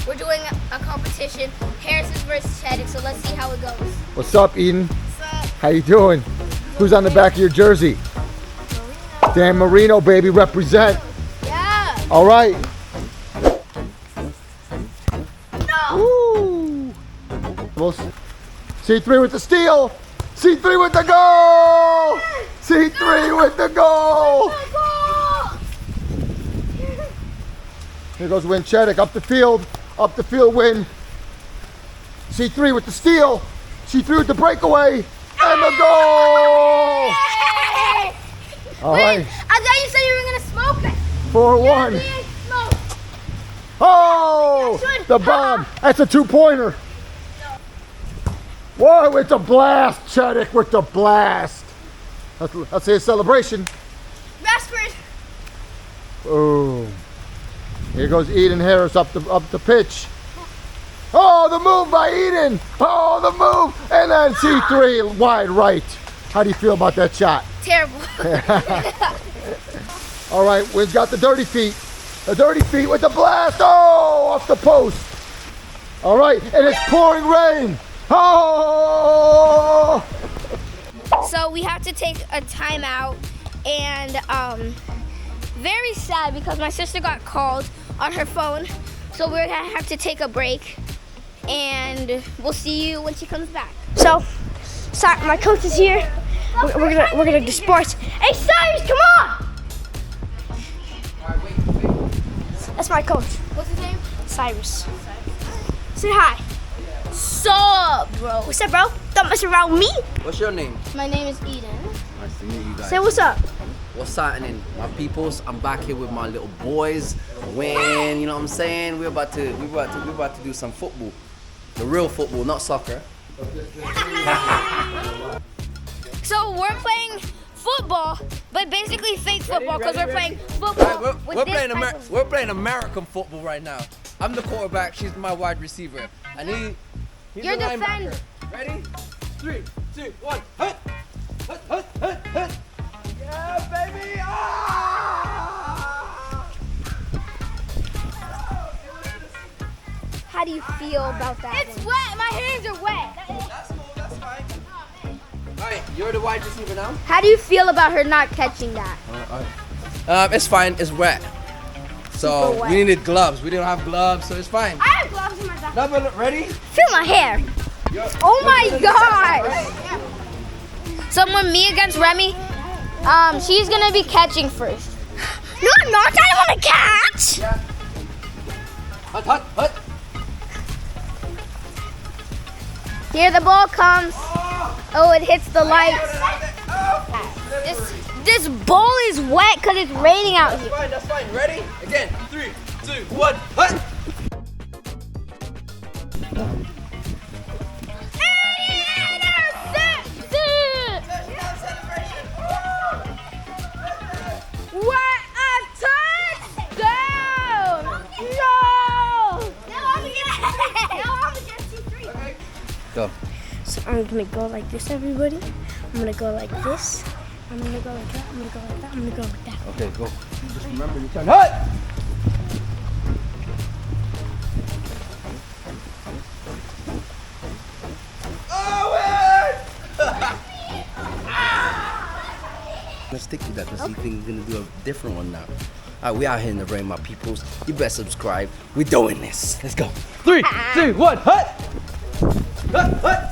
We're doing a competition, Harris's versus Chaddick, so let's see how it goes. What's up, Eden? What's up? How you doing? Who's on the back of your jersey? Dan Marino, baby, represent. Yeah. All right. No. Woo. C3 with the steal. C3 with the goal. C3 with the goal. Here goes Win Chaddick up the field. Up the field, Win. C3 with the steal. C3 with the breakaway. And the goal. All right. I thought you said you were gonna smoke it. 4-1. Oh, the bomb. That's a two-pointer. Whoa, it's a blast. Chaddick with the blast. Let's say a celebration. Rashford. Oh. Here goes Eden Harris up the pitch. Oh, the move by Eden. Oh, the move. And then C3 wide right. How do you feel about that shot? Terrible. All right, Win's got the dirty feet. The dirty feet with the blast. Oh, off the post. All right, and it's pouring rain. Oh! So we have to take a timeout, and very sad because my sister got called on her phone. So we're gonna have to take a break, and we'll see you when she comes back. So, my coach is here. We're gonna do sports. Hey, Cyrus, come on! That's my coach, What's his name? Cyrus. Say hi. Sup, bro? What's up, bro? Don't mess around with me. What's your name? My name is Eden. Nice to meet you guys. Say what's up. What's happening, my peoples? I'm back here with my little boys. When you know what I'm saying, we're about to do some football, the real football, not soccer. So we're playing football, but basically fake football because we're playing football. We're playing American football right now. I'm the quarterback. She's my wide receiver, and he's You're the the linebacker. defender. Ready? 3, 2, 1. Hut! Hut! Hut! Hut! Hut! Yeah, baby! Ah! How do you feel about that? It's wet. My hands are wet. That's cool. That's fine. All right, you're the wide receiver now. How do you feel about her not catching that? It's fine. It's wet. So Super wet. we needed gloves. We didn't have gloves, so it's fine. I have gloves in my back. No, but ready? Feel my hair. Oh my gosh. Someone me against Remy. She's gonna be catching first. No, I'm not. I don't want to catch. Hut! Hut! Hut! Here the ball comes. Oh, it hits the lights. This ball is wet because it's raining out here. That's fine. Ready? Again. 3, 2, 1. Hut! What a touchdown! No! Go. So I'm gonna go like this, everybody. I'm gonna go like this. I'm gonna go like that. I'm gonna go like that. I'm gonna go like that. Okay, go. Just remember you turn. Hut! Let's stick to that. Let's see if we're gonna do a different one now. All right, we out here in the rain, my peoples. You better subscribe. We're doing this. Let's go. 3, 2, 1. Hut! Hut! Hut!